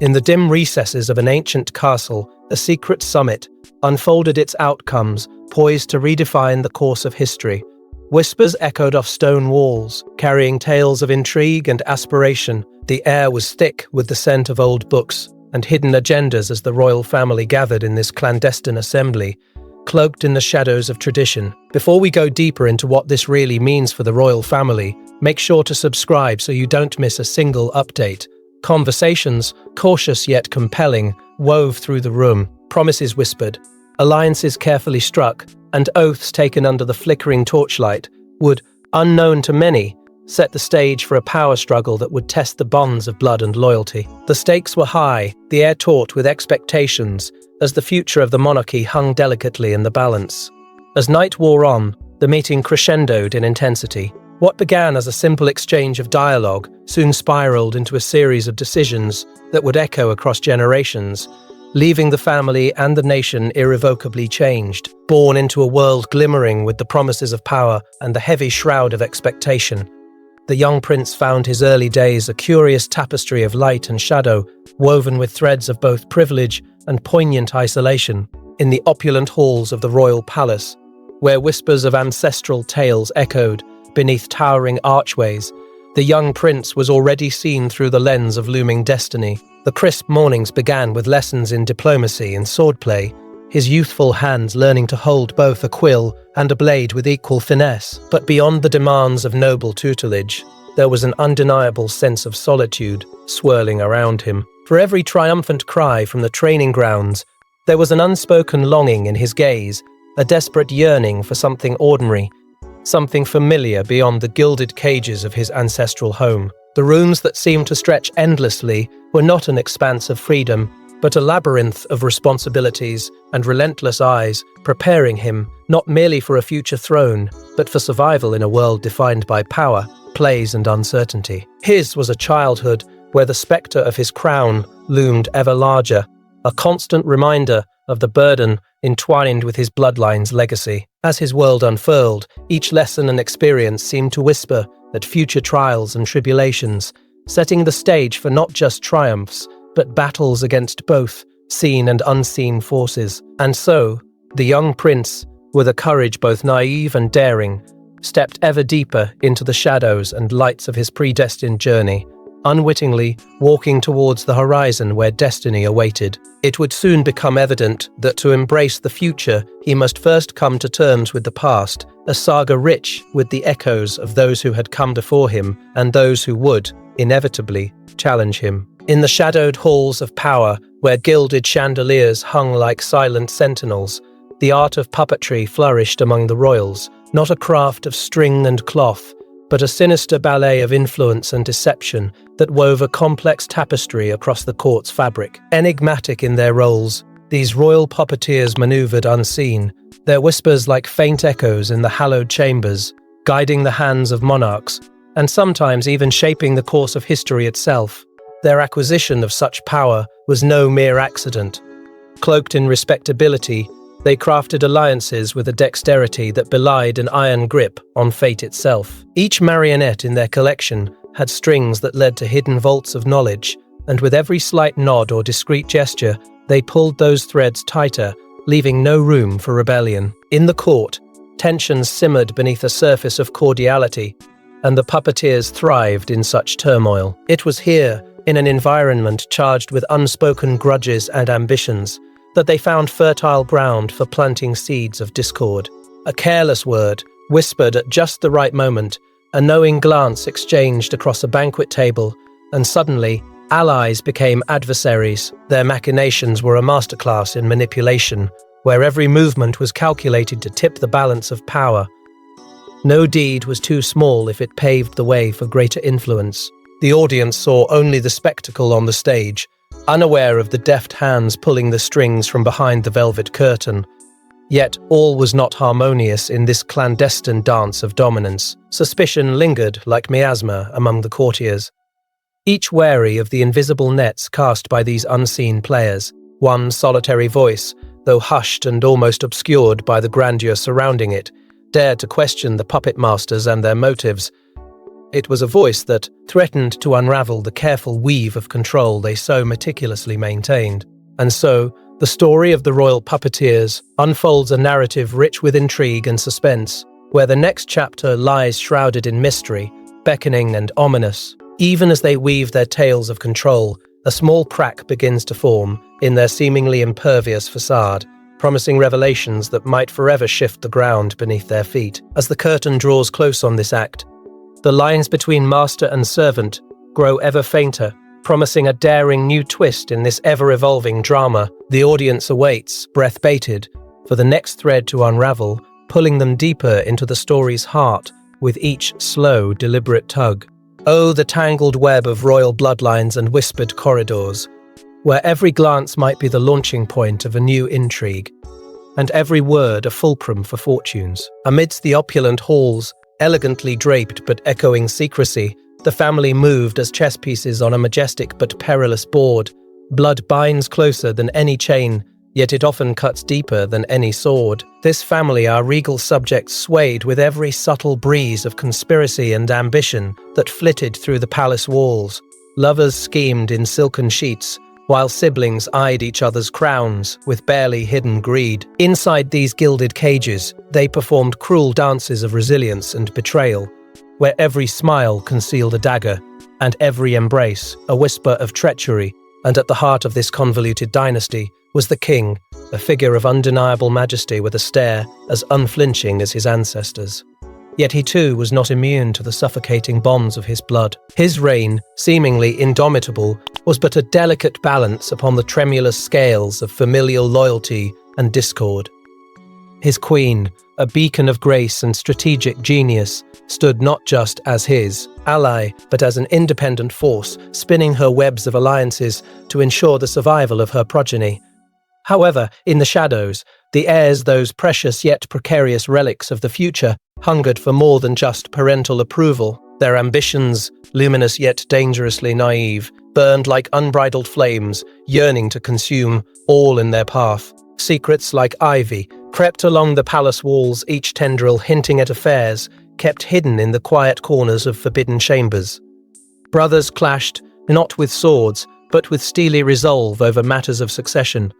In the dim recesses of an ancient castle, a secret summit unfolded its outcomes, poised to redefine the course of history. Whispers echoed off stone walls, carrying tales of intrigue and aspiration. The air was thick with the scent of old books and hidden agendas as the royal family gathered in this clandestine assembly, cloaked in the shadows of tradition. Before we go deeper into what this really means for the royal family, make sure to subscribe so you don't miss a single update. Conversations, cautious yet compelling, wove through the room, promises whispered, alliances carefully struck, and oaths taken under the flickering torchlight would, unknown to many, set the stage for a power struggle that would test the bonds of blood and loyalty. The stakes were high, the air taut with expectations, as the future of the monarchy hung delicately in the balance. As night wore on, the meeting crescendoed in intensity. What began as a simple exchange of dialogue soon spiraled into a series of decisions that would echo across generations, leaving the family and the nation irrevocably changed, born into a world glimmering with the promises of power and the heavy shroud of expectation. The young prince found his early days a curious tapestry of light and shadow, woven with threads of both privilege and poignant isolation. In the opulent halls of the royal palace, where whispers of ancestral tales echoed beneath towering archways, the young prince was already seen through the lens of looming destiny. The crisp mornings began with lessons in diplomacy and swordplay, his youthful hands learning to hold both a quill and a blade with equal finesse. But beyond the demands of noble tutelage, there was an undeniable sense of solitude swirling around him. For every triumphant cry from the training grounds, there was an unspoken longing in his gaze, a desperate yearning for something ordinary, something familiar beyond the gilded cages of his ancestral home. The rooms that seemed to stretch endlessly were not an expanse of freedom, but a labyrinth of responsibilities and relentless eyes, preparing him not merely for a future throne, but for survival in a world defined by power, plays, and uncertainty. His was a childhood where the spectre of his crown loomed ever larger, a constant reminder of the burden entwined with his bloodline's legacy. As his world unfurled, each lesson and experience seemed to whisper at future trials and tribulations, setting the stage for not just triumphs, but battles against both seen and unseen forces. And so, the young prince, with a courage both naive and daring, stepped ever deeper into the shadows and lights of his predestined journey, unwittingly walking towards the horizon where destiny awaited. It would soon become evident that to embrace the future, he must first come to terms with the past, a saga rich with the echoes of those who had come before him and those who would, inevitably, challenge him. In the shadowed halls of power, where gilded chandeliers hung like silent sentinels, the art of puppetry flourished among the royals, not a craft of string and cloth, but a sinister ballet of influence and deception that wove a complex tapestry across the court's fabric. Enigmatic in their roles, these royal puppeteers maneuvered unseen, their whispers like faint echoes in the hallowed chambers, guiding the hands of monarchs, and sometimes even shaping the course of history itself. Their acquisition of such power was no mere accident. Cloaked in respectability, they crafted alliances with a dexterity that belied an iron grip on fate itself. Each marionette in their collection had strings that led to hidden vaults of knowledge, and with every slight nod or discreet gesture, they pulled those threads tighter, leaving no room for rebellion. In the court, tensions simmered beneath a surface of cordiality, and the puppeteers thrived in such turmoil. It was here, in an environment charged with unspoken grudges and ambitions, that they found fertile ground for planting seeds of discord. A careless word, whispered at just the right moment, a knowing glance exchanged across a banquet table, and suddenly, allies became adversaries. Their machinations were a masterclass in manipulation, where every movement was calculated to tip the balance of power. No deed was too small if it paved the way for greater influence. The audience saw only the spectacle on the stage, unaware of the deft hands pulling the strings from behind the velvet curtain. Yet all was not harmonious in this clandestine dance of dominance. Suspicion lingered like miasma among the courtiers, each wary of the invisible nets cast by these unseen players. One solitary voice, though hushed and almost obscured by the grandeur surrounding it, dared to question the puppet masters and their motives. It was a voice that threatened to unravel the careful weave of control they so meticulously maintained. And so, the story of the royal puppeteers unfolds a narrative rich with intrigue and suspense, where the next chapter lies shrouded in mystery, beckoning and ominous. Even as they weave their tales of control, a small crack begins to form in their seemingly impervious facade, promising revelations that might forever shift the ground beneath their feet. As the curtain draws close on this act, the lines between master and servant grow ever fainter, promising a daring new twist in this ever-evolving drama. The audience awaits, breath-bated, for the next thread to unravel, pulling them deeper into the story's heart with each slow, deliberate tug. Oh, the tangled web of royal bloodlines and whispered corridors, where every glance might be the launching point of a new intrigue, and every word a fulcrum for fortunes. Amidst the opulent halls, elegantly draped but echoing secrecy, the family moved as chess pieces on a majestic but perilous board. Blood binds closer than any chain, yet it often cuts deeper than any sword. This family, our regal subjects, swayed with every subtle breeze of conspiracy and ambition that flitted through the palace walls. Lovers schemed in silken sheets, while siblings eyed each other's crowns with barely hidden greed. Inside these gilded cages, they performed cruel dances of resilience and betrayal, where every smile concealed a dagger, and every embrace a whisper of treachery. And at the heart of this convoluted dynasty was the king, a figure of undeniable majesty with a stare as unflinching as his ancestors. Yet he too was not immune to the suffocating bonds of his blood. His reign, seemingly indomitable, was but a delicate balance upon the tremulous scales of familial loyalty and discord. His queen, a beacon of grace and strategic genius, stood not just as his ally, but as an independent force, spinning her webs of alliances to ensure the survival of her progeny. However, in the shadows, the heirs, those precious yet precarious relics of the future, hungered for more than just parental approval. Their ambitions, luminous yet dangerously naive, burned like unbridled flames, yearning to consume all in their path. Secrets like ivy crept along the palace walls, each tendril hinting at affairs kept hidden in the quiet corners of forbidden chambers. Brothers clashed, not with swords, but with steely resolve over matters of succession.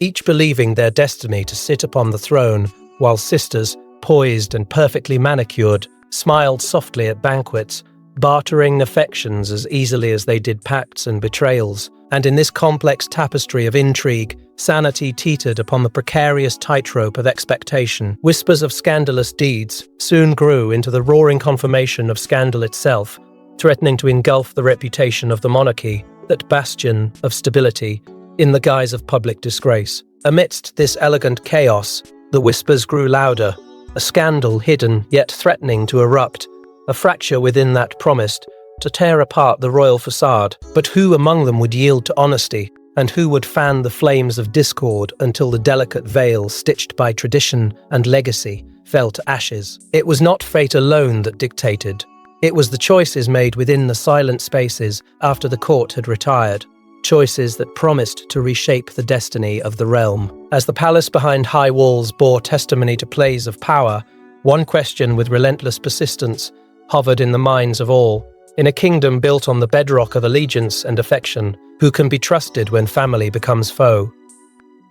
Each believing their destiny to sit upon the throne, while sisters, poised and perfectly manicured, smiled softly at banquets, bartering affections as easily as they did pacts and betrayals. And in this complex tapestry of intrigue, sanity teetered upon the precarious tightrope of expectation. Whispers of scandalous deeds soon grew into the roaring confirmation of scandal itself, threatening to engulf the reputation of the monarchy, that bastion of stability, in the guise of public disgrace. Amidst this elegant chaos, the whispers grew louder, a scandal hidden yet threatening to erupt, a fracture within that promised to tear apart the royal facade. But who among them would yield to honesty, and who would fan the flames of discord until the delicate veil stitched by tradition and legacy fell to ashes? It was not fate alone that dictated. It was the choices made within the silent spaces after the court had retired, choices that promised to reshape the destiny of the realm. As the palace behind high walls bore testimony to plays of power, one question with relentless persistence hovered in the minds of all. In a kingdom built on the bedrock of allegiance and affection, who can be trusted when family becomes foe?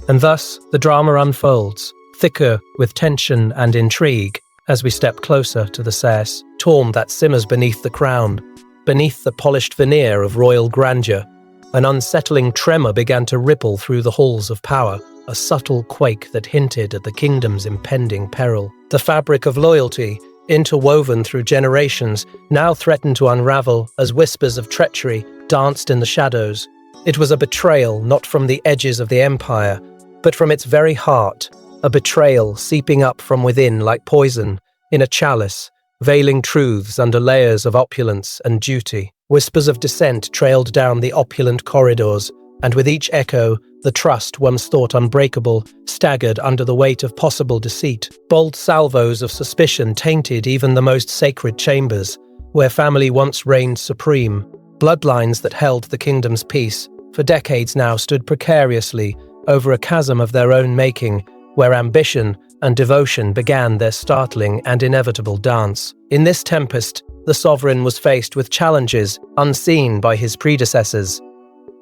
And thus, the drama unfolds, thicker with tension and intrigue, as we step closer to the storm that simmers beneath the crown. Beneath the polished veneer of royal grandeur, an unsettling tremor began to ripple through the halls of power, a subtle quake that hinted at the kingdom's impending peril. The fabric of loyalty, interwoven through generations, now threatened to unravel as whispers of treachery danced in the shadows. It was a betrayal not from the edges of the empire, but from its very heart, a betrayal seeping up from within like poison in a chalice, veiling truths under layers of opulence and duty. Whispers of dissent trailed down the opulent corridors, and with each echo, the trust once thought unbreakable staggered under the weight of possible deceit. Bold salvos of suspicion tainted even the most sacred chambers, where family once reigned supreme. Bloodlines that held the kingdom's peace for decades now stood precariously over a chasm of their own making, where ambition and devotion began their startling and inevitable dance. In this tempest, the sovereign was faced with challenges unseen by his predecessors.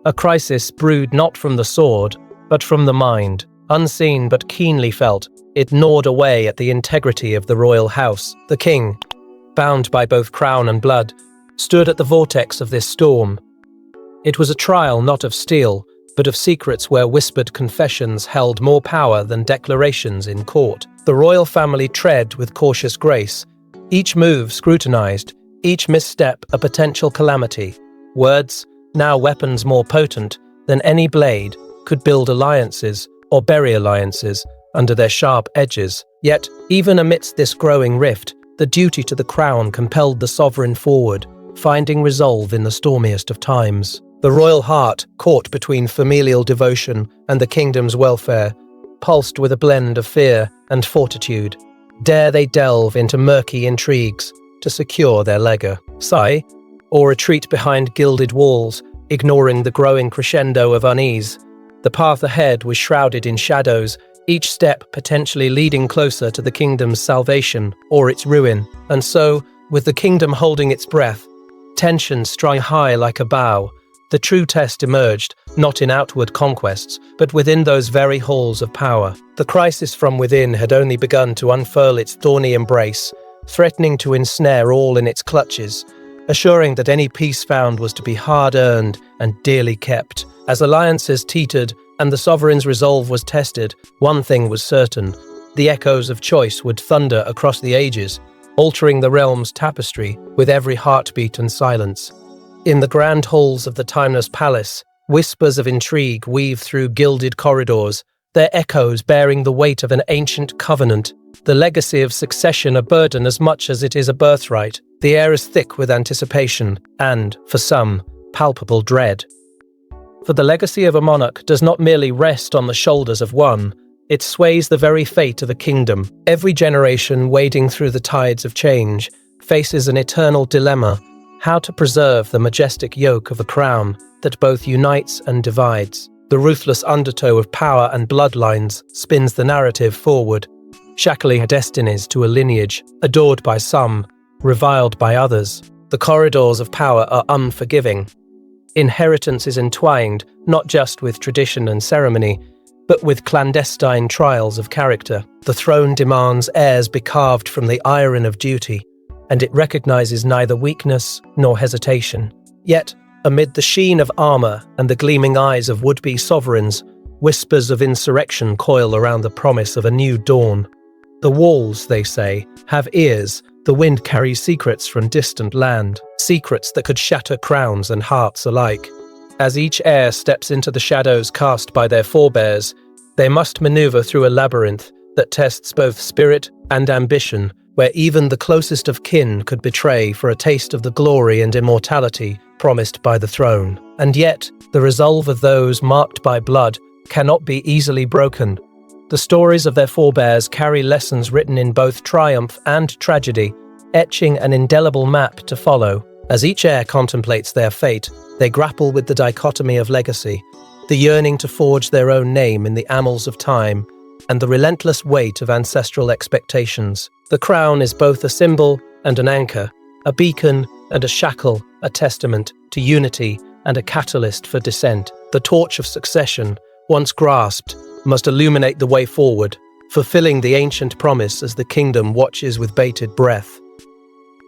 A crisis brewed not from the sword, but from the mind. Unseen but keenly felt, it gnawed away at the integrity of the royal house. The king, bound by both crown and blood, stood at the vortex of this storm. It was a trial not of steel, but of secrets where whispered confessions held more power than declarations in court. The royal family tread with cautious grace, each move scrutinized, each misstep a potential calamity. Words, now weapons more potent than any blade, could build alliances or bury alliances under their sharp edges. Yet, even amidst this growing rift, the duty to the crown compelled the sovereign forward, finding resolve in the stormiest of times. The royal heart, caught between familial devotion and the kingdom's welfare, pulsed with a blend of fear and fortitude. Dare they delve into murky intrigues to secure their legacy, or retreat behind gilded walls, ignoring the growing crescendo of unease? The path ahead was shrouded in shadows, each step potentially leading closer to the kingdom's salvation or its ruin. And so, with the kingdom holding its breath, tension strung high like a bow, the true test emerged, not in outward conquests, but within those very halls of power. The crisis from within had only begun to unfurl its thorny embrace, threatening to ensnare all in its clutches, assuring that any peace found was to be hard-earned and dearly kept. As alliances teetered and the sovereign's resolve was tested, one thing was certain: the echoes of choice would thunder across the ages, altering the realm's tapestry with every heartbeat and silence. In the grand halls of the timeless palace, whispers of intrigue weave through gilded corridors, their echoes bearing the weight of an ancient covenant, the legacy of succession a burden as much as it is a birthright. The air is thick with anticipation and, for some, palpable dread. For the legacy of a monarch does not merely rest on the shoulders of one, it sways the very fate of a kingdom. Every generation, wading through the tides of change, faces an eternal dilemma: how to preserve the majestic yoke of the crown that both unites and divides. The ruthless undertow of power and bloodlines spins the narrative forward, shackling destinies to a lineage, adored by some, reviled by others. The corridors of power are unforgiving. Inheritance is entwined not just with tradition and ceremony, but with clandestine trials of character. The throne demands heirs be carved from the iron of duty, and it recognizes neither weakness nor hesitation. Yet, amid the sheen of armor and the gleaming eyes of would-be sovereigns, whispers of insurrection coil around the promise of a new dawn. The walls, they say, have ears. The wind carries secrets from distant land, secrets that could shatter crowns and hearts alike. As each heir steps into the shadows cast by their forebears, they must maneuver through a labyrinth that tests both spirit and ambition, where even the closest of kin could betray for a taste of the glory and immortality promised by the throne. And yet, the resolve of those marked by blood cannot be easily broken. The stories of their forebears carry lessons written in both triumph and tragedy, etching an indelible map to follow. As each heir contemplates their fate, they grapple with the dichotomy of legacy, the yearning to forge their own name in the annals of time, and the relentless weight of ancestral expectations. The crown is both a symbol and an anchor, a beacon and a shackle, a testament to unity and a catalyst for dissent. The torch of succession, once grasped, must illuminate the way forward, fulfilling the ancient promise as the kingdom watches with bated breath.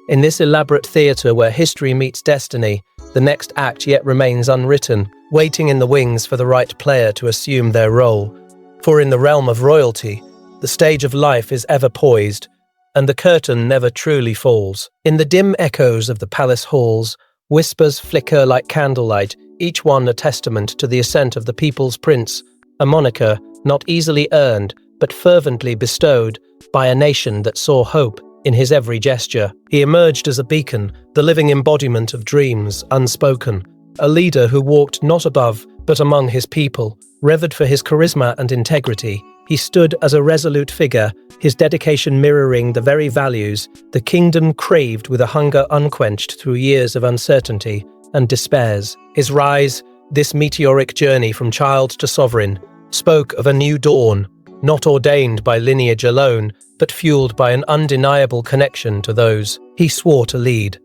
In this elaborate theatre where history meets destiny, the next act yet remains unwritten, waiting in the wings for the right player to assume their role. For in the realm of royalty, the stage of life is ever poised, and the curtain never truly falls. In the dim echoes of the palace halls, whispers flicker like candlelight, each one a testament to the ascent of the people's prince, a moniker not easily earned, but fervently bestowed by a nation that saw hope in his every gesture. He emerged as a beacon, the living embodiment of dreams unspoken, a leader who walked not above, but among his people. Revered for his charisma and integrity, he stood as a resolute figure, his dedication mirroring the very values the kingdom craved with a hunger unquenched through years of uncertainty and despairs. His rise, this meteoric journey from child to sovereign, spoke of a new dawn, not ordained by lineage alone, but fueled by an undeniable connection to those he swore to lead.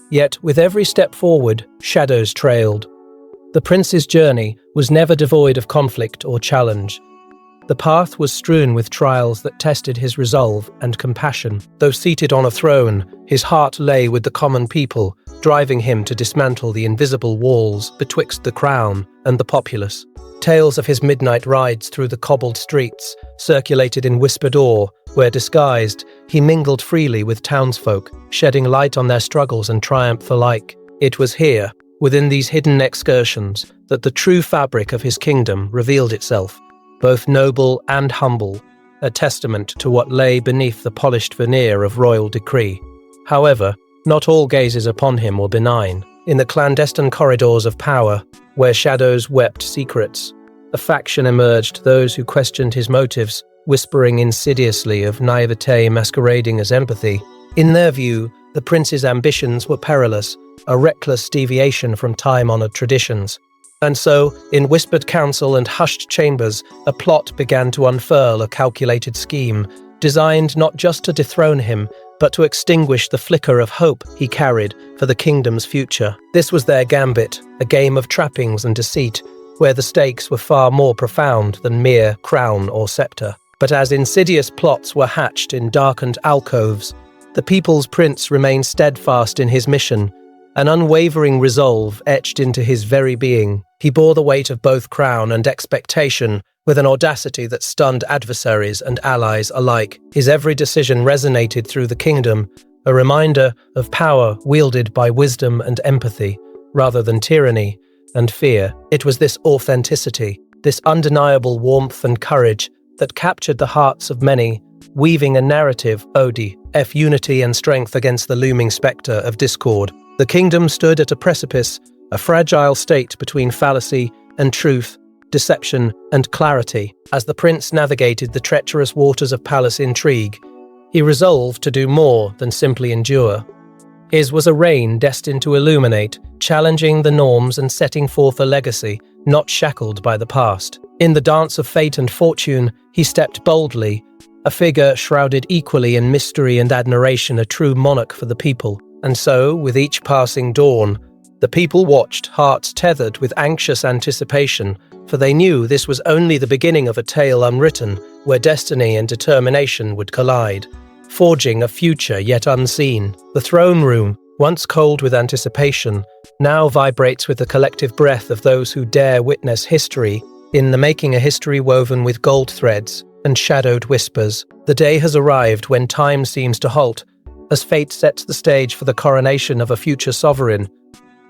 Yet, with every step forward, shadows trailed. The prince's journey was never devoid of conflict or challenge. The path was strewn with trials that tested his resolve and compassion. Though seated on a throne, his heart lay with the common people, driving him to dismantle the invisible walls betwixt the crown and the populace. Tales of his midnight rides through the cobbled streets circulated in whispered awe, where, disguised, he mingled freely with townsfolk, shedding light on their struggles and triumph alike. It was here, within these hidden excursions, that the true fabric of his kingdom revealed itself, both noble and humble, a testament to what lay beneath the polished veneer of royal decree. However, not all gazes upon him were benign. In the clandestine corridors of power, where shadows wept secrets, a faction emerged, those who questioned his motives, whispering insidiously of naivete masquerading as empathy. In their view, the prince's ambitions were perilous, a reckless deviation from time-honored traditions. And so, in whispered council and hushed chambers, a plot began to unfurl, a calculated scheme, designed not just to dethrone him, but to extinguish the flicker of hope he carried for the kingdom's future. This was their gambit, a game of trappings and deceit, where the stakes were far more profound than mere crown or scepter. But as insidious plots were hatched in darkened alcoves, the people's prince remained steadfast in his mission, an unwavering resolve etched into his very being. He bore the weight of both crown and expectation with an audacity that stunned adversaries and allies alike. His every decision resonated through the kingdom, a reminder of power wielded by wisdom and empathy, rather than tyranny and fear. It was this authenticity, this undeniable warmth and courage that captured the hearts of many, weaving a narrative ode of unity and strength against the looming spectre of discord. The kingdom stood at a precipice, a fragile state between fallacy and truth, deception and clarity. As the prince navigated the treacherous waters of palace intrigue, he resolved to do more than simply endure. His was a reign destined to illuminate, challenging the norms and setting forth a legacy not shackled by the past. In the dance of fate and fortune, he stepped boldly, a figure shrouded equally in mystery and admiration, a true monarch for the people. And so, with each passing dawn, the people watched, hearts tethered with anxious anticipation, for they knew this was only the beginning of a tale unwritten, where destiny and determination would collide, forging a future yet unseen. The throne room, once cold with anticipation, now vibrates with the collective breath of those who dare witness history in the making, a history woven with gold threads and shadowed whispers. The day has arrived when time seems to halt, as fate sets the stage for the coronation of a future sovereign.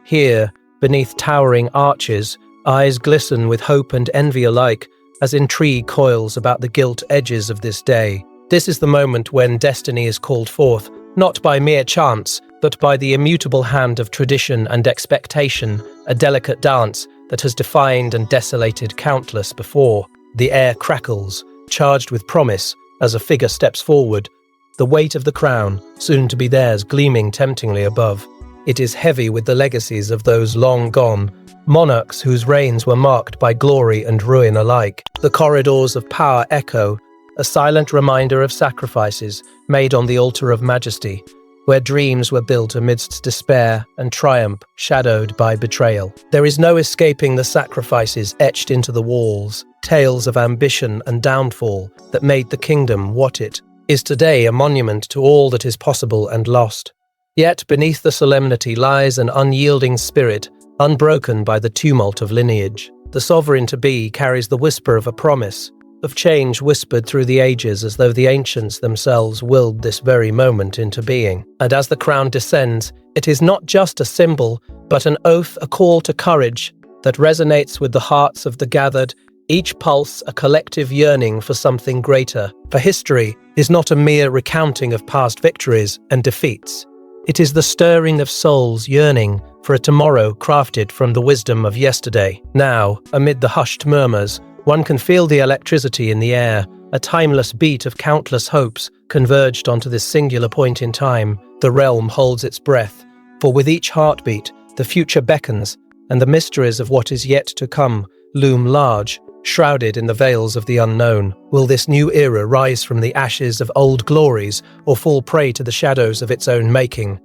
Here, beneath towering arches, eyes glisten with hope and envy alike, as intrigue coils about the gilt edges of this day. This is the moment when destiny is called forth, not by mere chance, but by the immutable hand of tradition and expectation, a delicate dance that has defined and desolated countless before. The air crackles, charged with promise, as a figure steps forward, the weight of the crown, soon to be theirs, gleaming temptingly above. It is heavy with the legacies of those long gone, monarchs whose reigns were marked by glory and ruin alike. The corridors of power echo, a silent reminder of sacrifices made on the altar of majesty, where dreams were built amidst despair and triumph shadowed by betrayal. There is no escaping the sacrifices etched into the walls, tales of ambition and downfall that made the kingdom what it is today, a monument to all that is possible and lost. Yet beneath the solemnity lies an unyielding spirit, unbroken by the tumult of lineage. The sovereign-to-be carries the whisper of a promise, of change whispered through the ages, as though the ancients themselves willed this very moment into being. And as the crown descends, it is not just a symbol, but an oath, a call to courage that resonates with the hearts of the gathered, each pulse a collective yearning for something greater. For history is not a mere recounting of past victories and defeats. It is the stirring of souls yearning for a tomorrow crafted from the wisdom of yesterday. Now, amid the hushed murmurs, one can feel the electricity in the air, a timeless beat of countless hopes converged onto this singular point in time. The realm holds its breath, for with each heartbeat, the future beckons, and the mysteries of what is yet to come loom large, shrouded in the veils of the unknown. Will this new era rise from the ashes of old glories or fall prey to the shadows of its own making?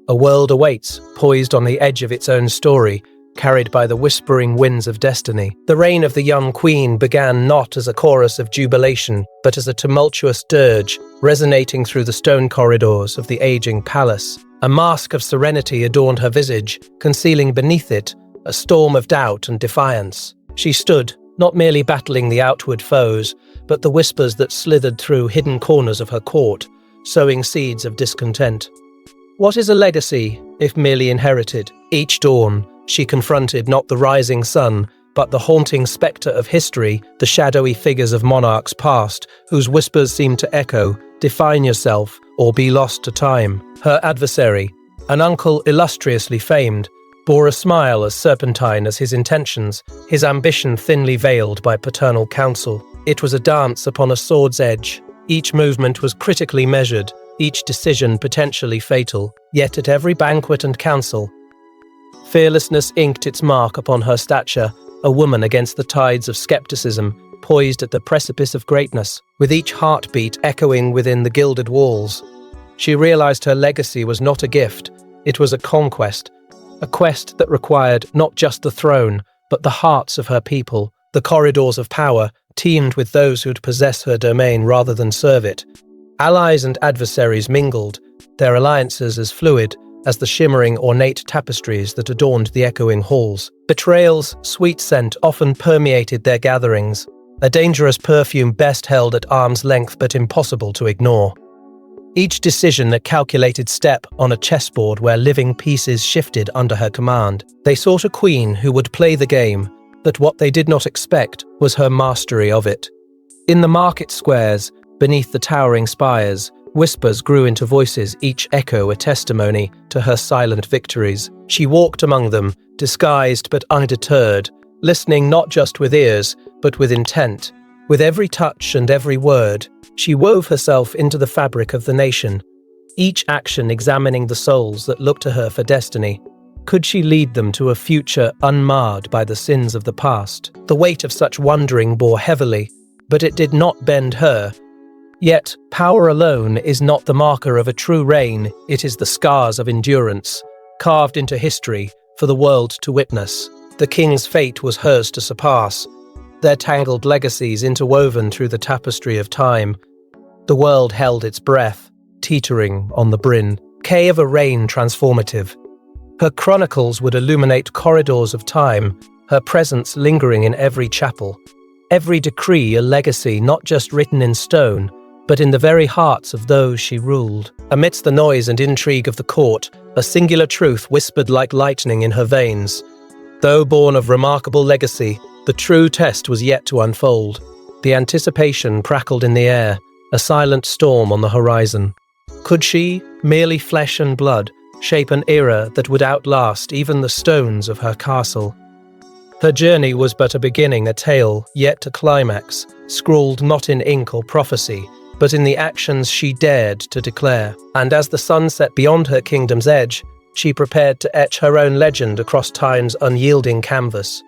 A world awaits, poised on the edge of its own story, carried by the whispering winds of destiny. The reign of the young queen began not as a chorus of jubilation, but as a tumultuous dirge, resonating through the stone corridors of the aging palace. A mask of serenity adorned her visage, concealing beneath it a storm of doubt and defiance. She stood, not merely battling the outward foes, but the whispers that slithered through hidden corners of her court, sowing seeds of discontent. What is a legacy, if merely inherited? Each dawn, she confronted not the rising sun, but the haunting spectre of history, the shadowy figures of monarchs past, whose whispers seemed to echo, "Define yourself, or be lost to time." Her adversary, an uncle illustriously famed, bore a smile as serpentine as his intentions, his ambition thinly veiled by paternal counsel. It was a dance upon a sword's edge. Each movement was critically measured, each decision potentially fatal. Yet at every banquet and council, fearlessness inked its mark upon her stature, a woman against the tides of skepticism, poised at the precipice of greatness, with each heartbeat echoing within the gilded walls. She realized her legacy was not a gift, it was a conquest, a quest that required not just the throne, but the hearts of her people. The corridors of power teemed with those who'd possess her domain rather than serve it. Allies and adversaries mingled, their alliances as fluid as the shimmering ornate tapestries that adorned the echoing halls. Betrayal's sweet scent often permeated their gatherings, a dangerous perfume best held at arm's length but impossible to ignore. Each decision a calculated step on a chessboard where living pieces shifted under her command. They sought a queen who would play the game, but what they did not expect was her mastery of it. In the market squares, beneath the towering spires, whispers grew into voices, each echo a testimony to her silent victories. She walked among them, disguised but undeterred, listening not just with ears, but with intent. With every touch and every word, she wove herself into the fabric of the nation, each action examining the souls that looked to her for destiny. Could she lead them to a future unmarred by the sins of the past? The weight of such wondering bore heavily, but it did not bend her. Yet, power alone is not the marker of a true reign, it is the scars of endurance, carved into history for the world to witness. The king's fate was hers to surpass, their tangled legacies interwoven through the tapestry of time. The world held its breath, teetering on the brink of a reign transformative. Her chronicles would illuminate corridors of time, her presence lingering in every chapel, every decree a legacy not just written in stone, but in the very hearts of those she ruled. Amidst the noise and intrigue of the court, a singular truth whispered like lightning in her veins. Though born of remarkable legacy, the true test was yet to unfold. The anticipation crackled in the air, a silent storm on the horizon. Could she, merely flesh and blood, shape an era that would outlast even the stones of her castle? Her journey was but a beginning, a tale yet to climax, scrawled not in ink or prophecy, but in the actions she dared to declare. And as the sun set beyond her kingdom's edge, she prepared to etch her own legend across time's unyielding canvas.